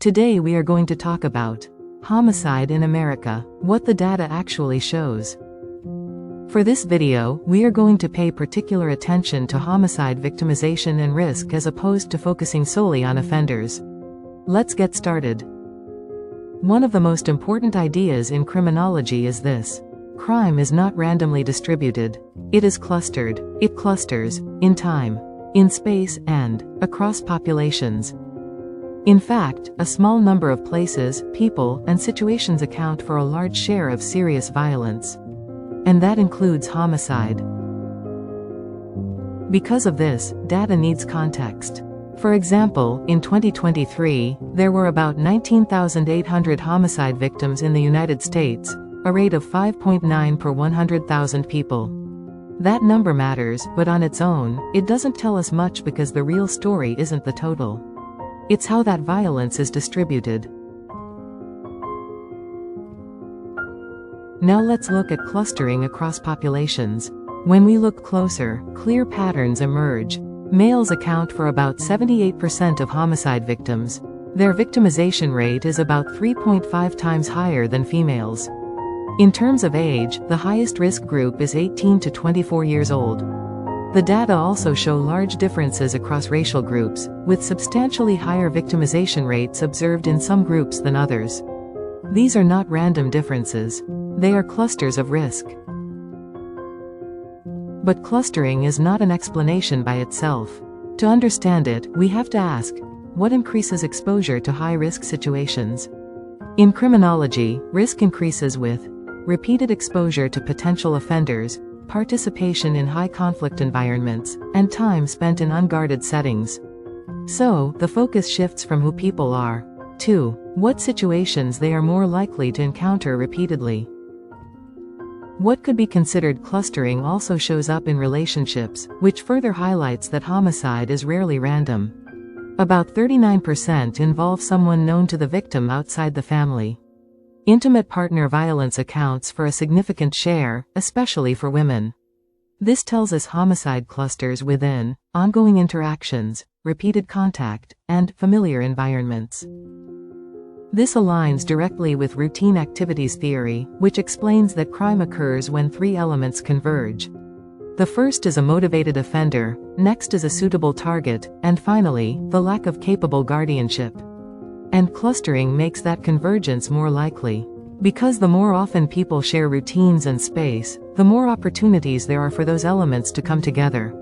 Today we are going to talk about homicide in America, what the data actually shows. For this video, we are going to pay particular attention to homicide victimization and risk as opposed to focusing solely on offenders. Let's get started. One of the most important ideas in criminology is this: crime is not randomly distributed. It is clustered. It clusters in time, in space, and across populations. In fact, a small number of places, people, and situations account for a large share of serious violence. And that includes homicide. Because of this, data needs context. For example, in 2023, there were about 19,800 homicide victims in the United States, a rate of 5.9 per 100,000 people. That number matters, but on its own, it doesn't tell us much because the real story isn't the total. It's how that violence is distributed. Now let's look at clustering across populations. When we look closer, clear patterns emerge. Males account for about 78% of homicide victims. Their victimization rate is about 3.5 times higher than females. In terms of age, the highest risk group is 18 to 24 years old. The data also show large differences across racial groups, with substantially higher victimization rates observed in some groups than others. These are not random differences. They are clusters of risk. But clustering is not an explanation by itself. To understand it, we have to ask, what increases exposure to high-risk situations? In criminology, risk increases with repeated exposure to potential offenders, participation in high-conflict environments, and time spent in unguarded settings. So, the focus shifts from who people are to what situations they are more likely to encounter repeatedly. What could be considered clustering also shows up in relationships, which further highlights that homicide is rarely random. About 39% involve someone known to the victim outside the family. Intimate partner violence accounts for a significant share, especially for women. This tells us homicide clusters within ongoing interactions, repeated contact, and familiar environments. This aligns directly with routine activities theory, which explains that crime occurs when three elements converge. The first is a motivated offender, next is a suitable target, and finally, the lack of capable guardianship. And clustering makes that convergence more likely. Because the more often people share routines and space, the more opportunities there are for those elements to come together.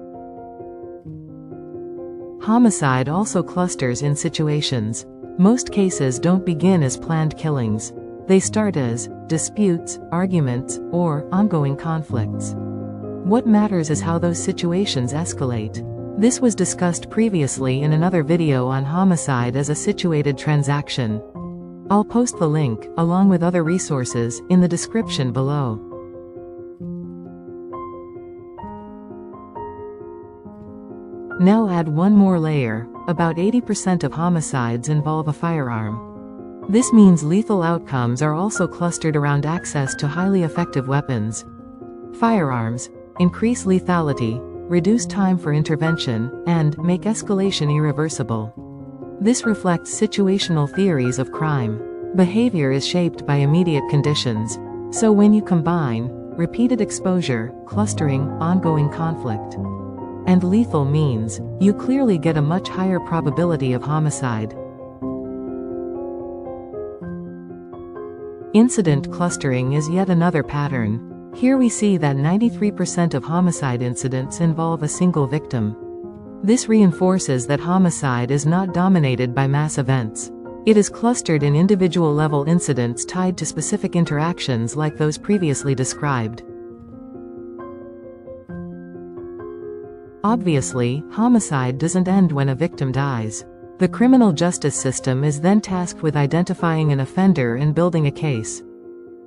Homicide also clusters in situations. Most cases don't begin as planned killings. They start as disputes, arguments, or ongoing conflicts. What matters is how those situations escalate. This was discussed previously in another video on homicide as a situated transaction. I'll post the link, along with other resources, in the description below. Now add one more layer. About 80% of homicides involve a firearm. This means lethal outcomes are also clustered around access to highly effective weapons. Firearms increase lethality, reduce time for intervention, and make escalation irreversible. This reflects situational theories of crime. Behavior is shaped by immediate conditions. So when you combine repeated exposure, clustering, ongoing conflict, and lethal means, you clearly get a much higher probability of homicide. Incident clustering is yet another pattern. Here we see that 93% of homicide incidents involve a single victim. This reinforces that homicide is not dominated by mass events. It is clustered in individual-level incidents tied to specific interactions like those previously described. Obviously, homicide doesn't end when a victim dies. The criminal justice system is then tasked with identifying an offender and building a case.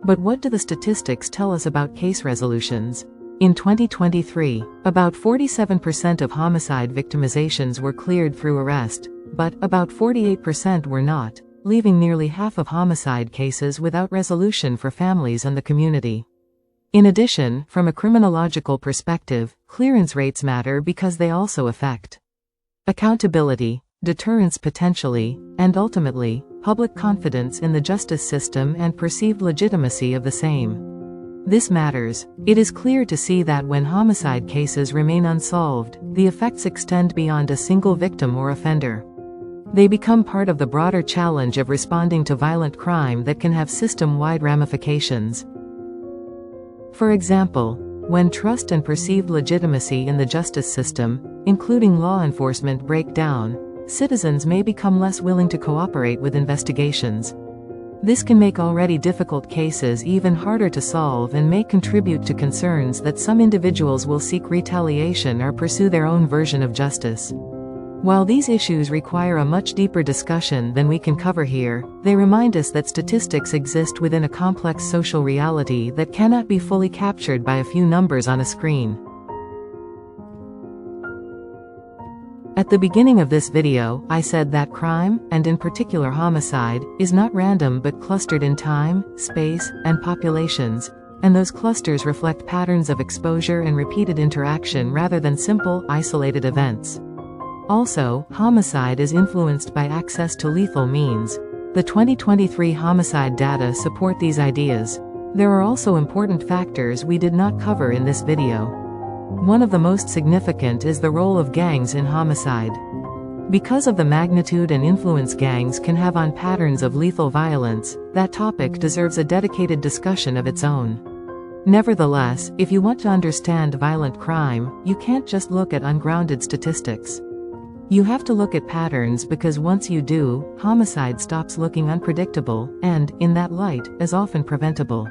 But what do the statistics tell us about case resolutions? In 2023, about 47% of homicide victimizations were cleared through arrest, but about 48% were not, leaving nearly half of homicide cases without resolution for families and the community. In addition, from a criminological perspective, clearance rates matter because they also affect accountability, deterrence potentially, and ultimately, public confidence in the justice system and perceived legitimacy of the same. This matters. It is clear to see that when homicide cases remain unsolved, the effects extend beyond a single victim or offender. They become part of the broader challenge of responding to violent crime that can have system-wide ramifications. For example, when trust and perceived legitimacy in the justice system, including law enforcement, break down, citizens may become less willing to cooperate with investigations. This can make already difficult cases even harder to solve and may contribute to concerns that some individuals will seek retaliation or pursue their own version of justice. While these issues require a much deeper discussion than we can cover here, they remind us that statistics exist within a complex social reality that cannot be fully captured by a few numbers on a screen. At the beginning of this video, I said that crime, and in particular homicide, is not random but clustered in time, space, and populations, and those clusters reflect patterns of exposure and repeated interaction rather than simple, isolated events. Also, homicide is influenced by access to lethal means. The 2023 homicide data support these ideas. There are also important factors we did not cover in this video. One of the most significant is the role of gangs in homicide. Because of the magnitude and influence gangs can have on patterns of lethal violence, that topic deserves a dedicated discussion of its own. Nevertheless, if you want to understand violent crime, you can't just look at ungrounded statistics. You have to look at patterns, because once you do, homicide stops looking unpredictable, and, in that light, is often preventable.